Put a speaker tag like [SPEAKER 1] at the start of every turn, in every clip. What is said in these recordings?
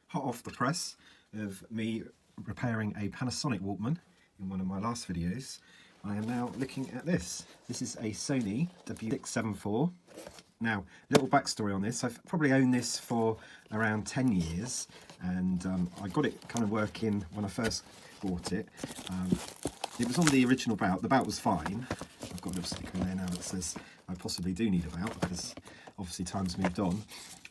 [SPEAKER 1] hot off the press of me repairing a Panasonic Walkman in one of my last videos. I am now looking at this. This is a Sony WM-EX674. Now, little backstory on this. I've probably owned this for around 10 years, and I got it kind of working when I first bought it. It was on the original bout. The bout was fine. I've got a little sticker in there now that says I possibly do need a bout, because obviously time's moved on.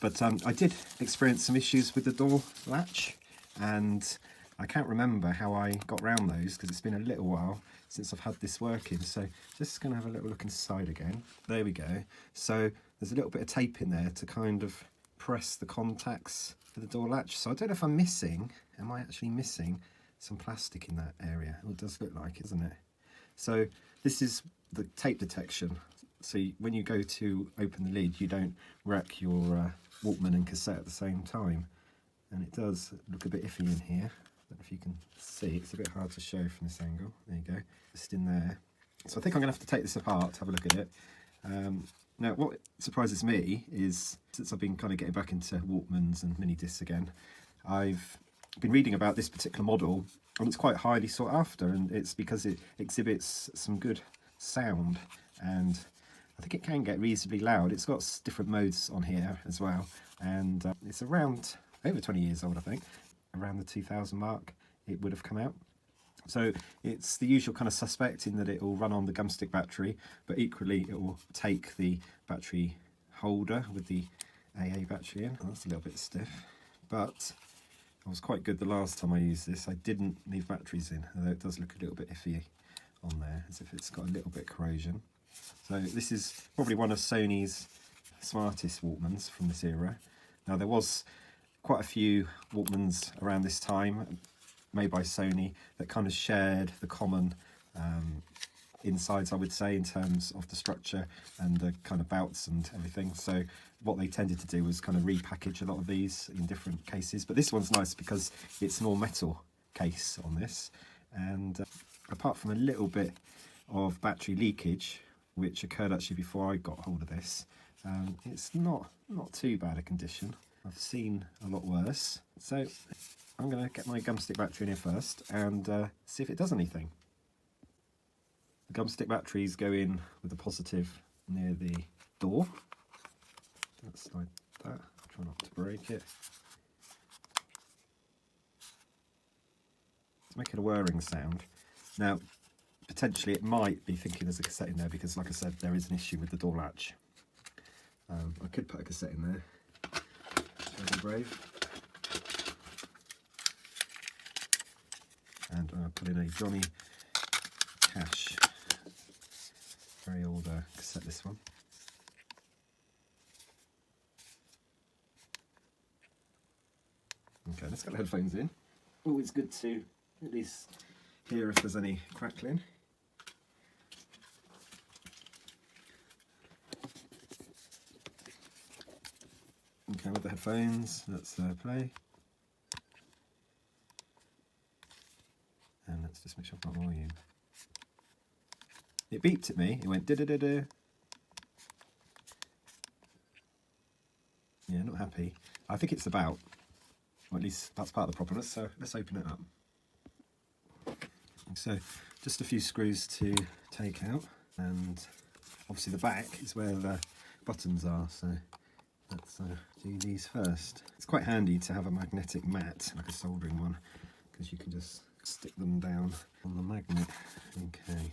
[SPEAKER 1] But I did experience some issues with the door latch, and I can't remember how I got around those because it's been a little while since I've had this working. So just going to have a little look inside again. There we go. So there's a little bit of tape in there to kind of press the contacts for the door latch. So I don't know if I'm missing, am I actually missing some plastic in that area? Well, it does look like, isn't it? So this is the tape detection. So when you go to open the lid, you don't wreck your Walkman and cassette at the same time. And it does look a bit iffy in here. I don't know if you can see, it's a bit hard to show from this angle. There you go, just in there. So I think I'm going to have to take this apart to have a look at it. Now, what surprises me is, since I've been kind of getting back into Walkmans and mini discs again, I've been reading about this particular model, and it's quite highly sought after, and it's because it exhibits some good sound, and I think it can get reasonably loud. It's got different modes on here as well, and it's around over 20 years old, I think. Around the 2000 mark it would have come out. So it's the usual kind of suspect in that it will run on the gumstick battery, but equally it will take the battery holder with the AA battery in. Oh, that's a little bit stiff, but I was quite good the last time I used this. I didn't leave batteries in, although it does look a little bit iffy on there, as if it's got a little bit of corrosion. So this is probably one of Sony's smartest Walkmans from this era. Now, there was quite a few Walkmans around this time made by Sony that kind of shared the common insides, I would say, in terms of the structure and the kind of bouts and everything. So what they tended to do was kind of repackage a lot of these in different cases. But this one's nice because it's an all metal case on this, and apart from a little bit of battery leakage, which occurred actually before I got hold of this, it's not too bad a condition. I've seen a lot worse. So I'm going to get my gumstick battery in here first and see if it does anything. The gumstick batteries go in with the positive near the door. Let's slide that, try not to break it. It's making a whirring sound. Now, potentially it might be thinking there's a cassette in there because, like I said, there is an issue with the door latch. I could put a cassette in there. Very brave. And I'll put in a Johnny Cash, very old cassette, this one. Okay, let's get the headphones in. Always good to at least hear if there's any crackling. Okay, with the headphones, let's play. And let's just make sure I've got volume. It beeped at me, it went da-da-da-da. Yeah, not happy. I think it's about, or at least that's part of the problem. Let's open it up. So, just a few screws to take out, and obviously the back is where the buttons are, so let's do these first. It's quite handy to have a magnetic mat, like a soldering one, because you can just stick them down on the magnet. Okay.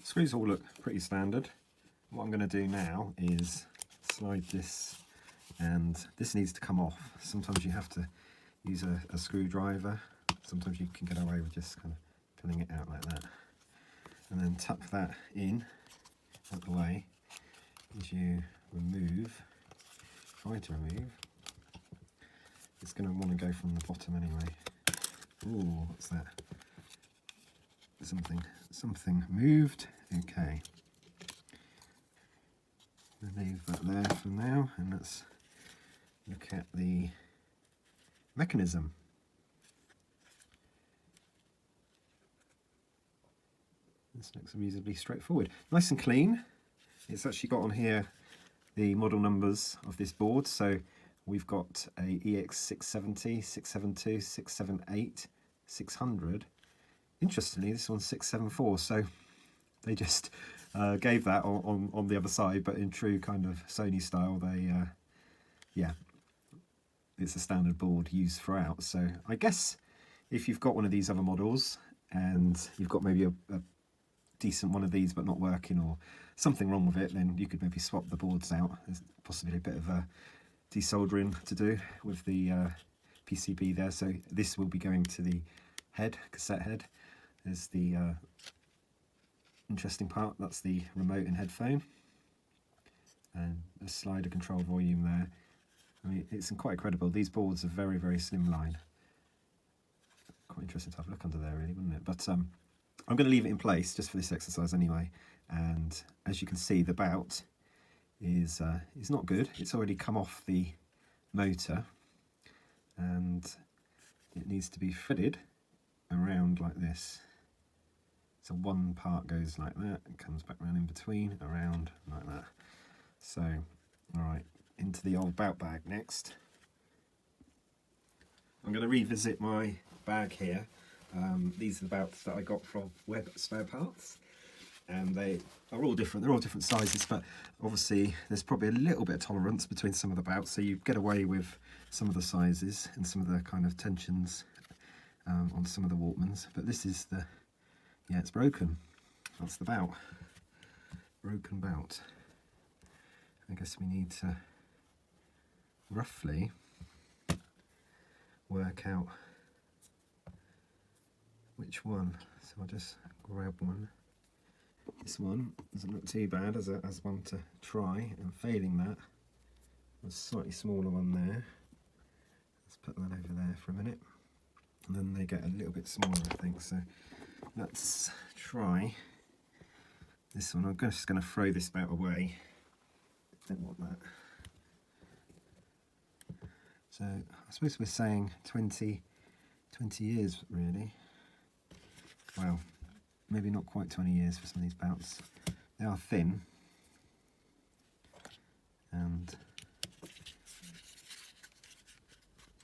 [SPEAKER 1] Screws all look pretty standard. What I'm going to do now is slide this, and this needs to come off. Sometimes you have to use a screwdriver. Sometimes you can get away with just kind of pulling it out like that. And then tuck that in, out the way, as you remove, try to remove. It's going to want to go from the bottom anyway. Ooh, what's that? Something moved. Okay. Leave that there for now, and let's look at the mechanism. This looks reasonably straightforward. Nice and clean. It's actually got on here the model numbers of this board, so we've got a EX670, 672, 678, 600. Interestingly, this one's 674, so they just gave that on the other side, but in true kind of Sony style, they, yeah, it's a standard board used throughout. So I guess if you've got one of these other models and you've got maybe a decent one of these but not working or something wrong with it, then you could maybe swap the boards out. There's possibly a bit of desoldering to do with the PCB there. So this will be going to the head, cassette head. There's the interesting part, that's the remote and headphone, and a slider control volume there. I mean, it's quite incredible. These boards are very, very slimline. Quite interesting to have a look under there, really, wouldn't it? But I'm going to leave it in place just for this exercise anyway. And as you can see, the bout is not good. It's already come off the motor, and it needs to be threaded around like this. So one part goes like that and comes back around in between, around like that. So, all right, into the old bout bag next. I'm going to revisit my bag here. These are the bouts that I got from Web Spare Parts, and they are all different. They're all different sizes, but obviously there's probably a little bit of tolerance between some of the bouts, so you get away with some of the sizes and some of the kind of tensions on some of the Walkmans. But this is the, yeah, it's broken. That's the bout. Broken bout. I guess we need to roughly work out which one. So I'll just grab one. This one doesn't look too bad as one to try, and failing that, a slightly smaller one there. Let's put that over there for a minute. And then they get a little bit smaller, I think. So let's try this one. I'm just going to throw this bout away. Don't want that. So I suppose we're saying 20 years really. Well, maybe not quite 20 years for some of these bouts. They are thin, and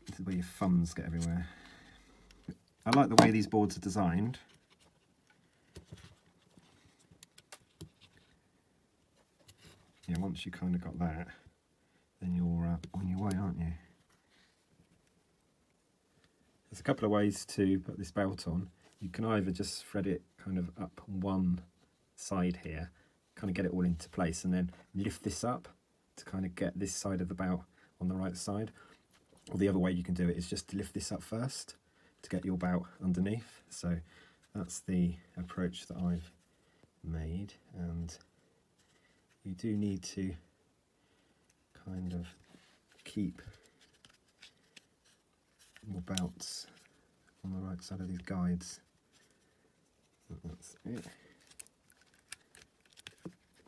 [SPEAKER 1] this is where your thumbs get everywhere. I like the way these boards are designed. Yeah, once you kind of got that, then you're on your way, aren't you? There's a couple of ways to put this belt on. You can either just thread it kind of up one side here, kind of get it all into place, and then lift this up to kind of get this side of the bout on the right side. Or the other way you can do it is just to lift this up first to get your bout underneath. So that's the approach that I've made, and you do need to kind of keep your bouts on the right side of these guides. That's it.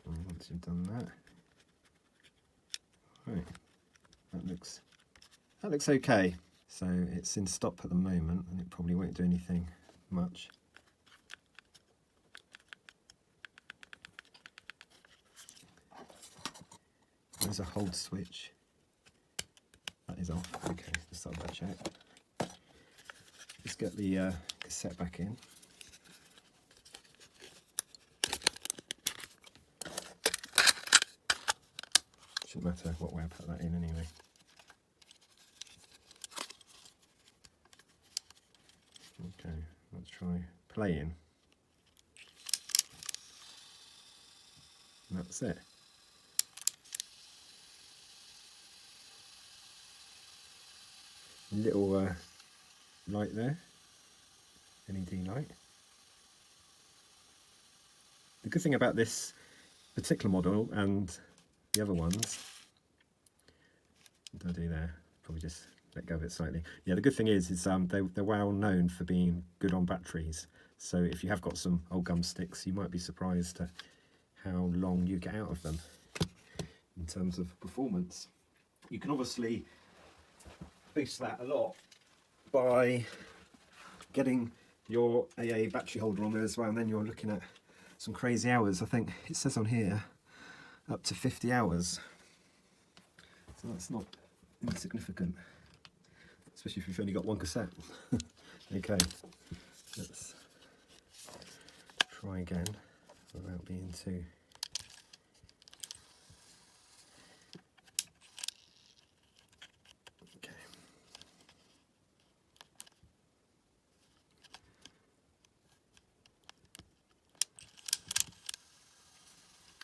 [SPEAKER 1] And once you've done that, right, that looks okay. So it's in stop at the moment, and it probably won't do anything much. There's a hold switch. That is off. Okay, let's start that check. Let's get the cassette back in. Shouldn't matter what way I put that in anyway. Okay, let's try playing. And that's it. Little light there, LED light. The good thing about this particular model and the other ones, what did I do there? Probably just let go of it slightly. Yeah, the good thing is they're well known for being good on batteries. So if you have got some old gum sticks, you might be surprised at how long you get out of them in terms of performance. You can obviously boost that a lot by getting your AA battery holder on there as well, and then you're looking at some crazy hours. I think it says on here up to 50 hours, so that's not insignificant, especially if you've only got one cassette. Okay, let's try again without being too... Okay.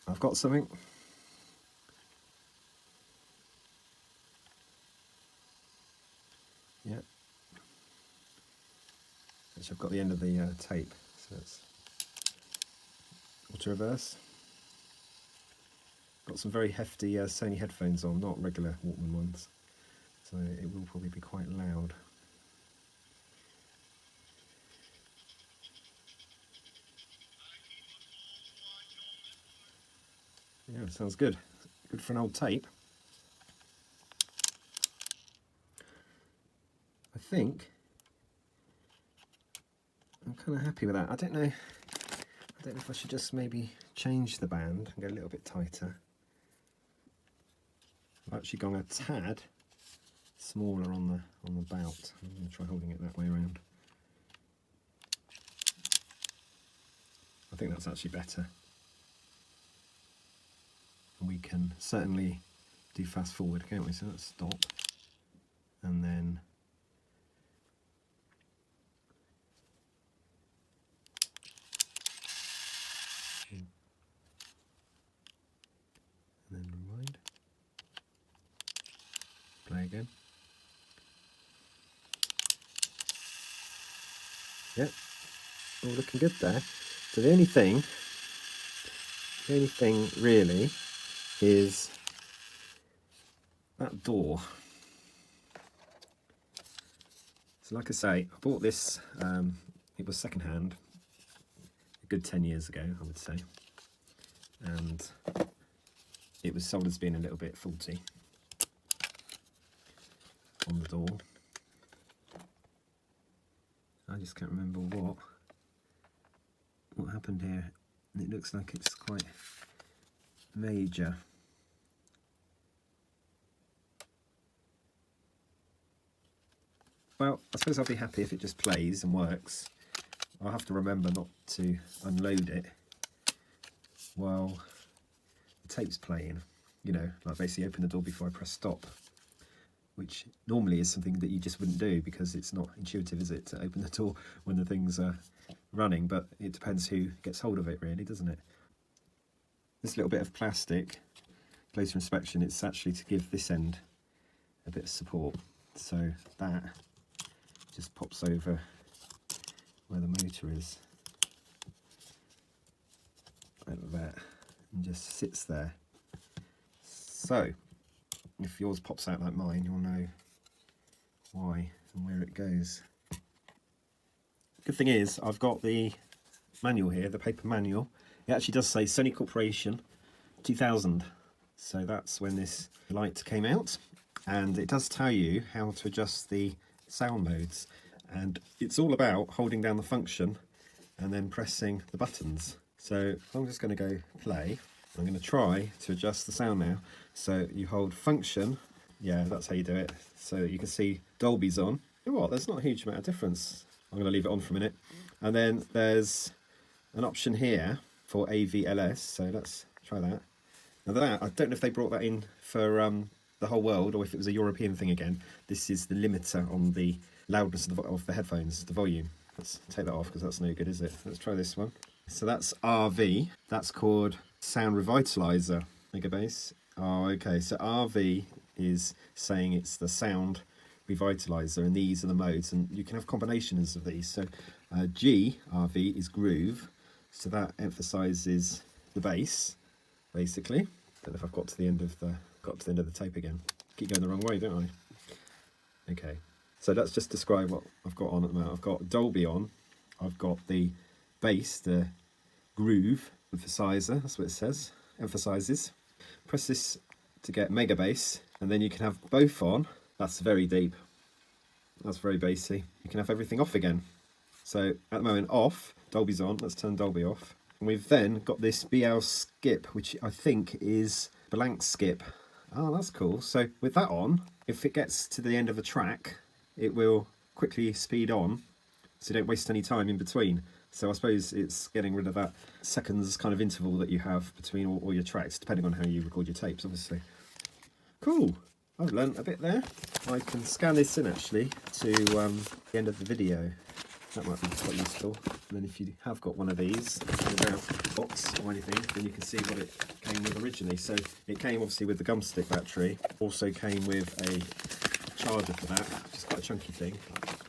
[SPEAKER 1] I've got something. Yeah. Which I've got the end of the tape, so it's auto reverse. Got some very hefty Sony headphones on, not regular Walkman ones, so it will probably be quite loud. Yeah, it sounds good. Good for an old tape. I think I'm kind of happy with that. I don't know if I should just maybe change the band and go a little bit tighter. I've actually gone a tad smaller on the bout. I'm going to try holding it that way around. I think that's actually better. And we can certainly do fast forward, can't we? So let's stop, and then rewind. Play again. Yep, all looking good there. So the only thing really is that door. So like I say, I bought this, it was second hand, a good 10 years ago, I would say. And it was sold as being a little bit faulty on the door. I just can't remember what happened here. It looks like it's quite major. Well, I suppose I'll be happy if it just plays and works. I'll have to remember not to unload it while the tape's playing, you know, like basically open the door before I press stop, which normally is something that you just wouldn't do because it's not intuitive, is it, to open the door when the thing's running, but it depends who gets hold of it really, doesn't it? This little bit of plastic, closer inspection, it's actually to give this end a bit of support, so that just pops over where the motor is, like that, and just sits there. So if yours pops out like mine, you'll know why and where it goes. Good thing is I've got the manual here, the paper manual. It actually does say Sony Corporation 2000, so that's when this light came out, and it does tell you how to adjust the sound modes, and it's all about holding down the function and then pressing the buttons. So I'm just going to go play. I'm going to try to adjust the sound now. So you hold function, yeah, that's how you do it, so you can see Dolby's on. You know what, there's not a huge amount of difference. I'm going to leave it on for a minute, and then there's an option here for AVLS, so let's try that. Now that, I don't know if they brought that in for the whole world or if it was a European thing again. This is the limiter on the loudness of the headphones, the volume. Let's take that off because that's no good, is it? Let's try this one. So that's RV, that's called Sound Revitalizer, Mega Bass. Oh, okay, so RV is saying it's the Sound Revitalizer, and these are the modes, and you can have combinations of these. So G, RV, is groove, so that emphasizes the bass, basically. Don't know if I've got to the end of the tape again. Keep going the wrong way, don't I? Okay, so let's just describe what I've got on at the moment. I've got Dolby on, I've got the bass, the groove emphasizer, that's what it says, emphasizes. Press this to get mega bass, and then you can have both on. That's very deep, that's very bassy. You can have everything off again. So at the moment off, Dolby's on, let's turn Dolby off. And we've then got this BL skip, which I think is blank skip. Oh, that's cool. So with that on, if it gets to the end of the track, it will quickly speed on, so you don't waste any time in between. So I suppose it's getting rid of that seconds kind of interval that you have between all your tracks, depending on how you record your tapes, obviously. Cool. I've learnt a bit there. I can scan this in actually to the end of the video. That might be quite useful. And then if you have got one of these without a box or anything, then you can see what it came with originally. So it came obviously with the gum stick battery, also came with a charger for that, which is quite a chunky thing.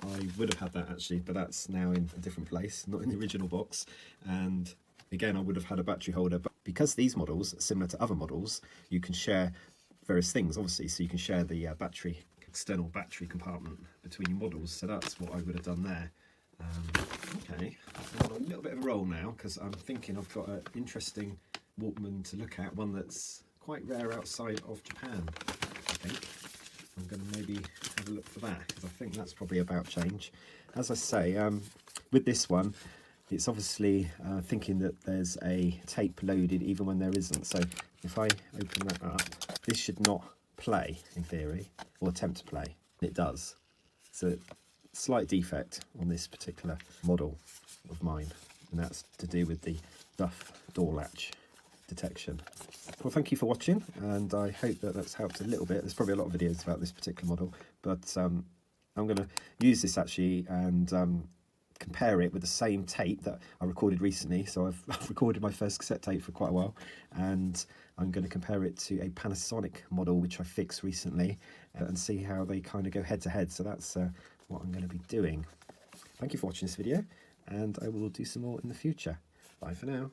[SPEAKER 1] I would have had that actually, but that's now in a different place, not in the original box. And again, I would have had a battery holder, but because these models are similar to other models, you can share various things, obviously. So you can share the external battery compartment between your models. So that's what I would have done there. Okay, I'm on a little bit of a roll now because I'm thinking I've got an interesting Walkman to look at, one that's quite rare outside of Japan, I think. I'm going to maybe have a look for that because I think that's probably about change. As I say, with this one, it's obviously thinking that there's a tape loaded even when there isn't. So if I open that up, this should not play in theory, or attempt to play. It does. So slight defect on this particular model of mine, and that's to do with the duff door latch detection. Well, thank you for watching, and I hope that that's helped a little bit. There's probably a lot of videos about this particular model, but I'm going to use this actually and compare it with the same tape that I recorded recently. So I've recorded my first cassette tape for quite a while, and I'm going to compare it to a Panasonic model which I fixed recently and see how they kind of go head to head. So that's what I'm going to be doing. Thank you for watching this video, and I will do some more in the future. Bye for now.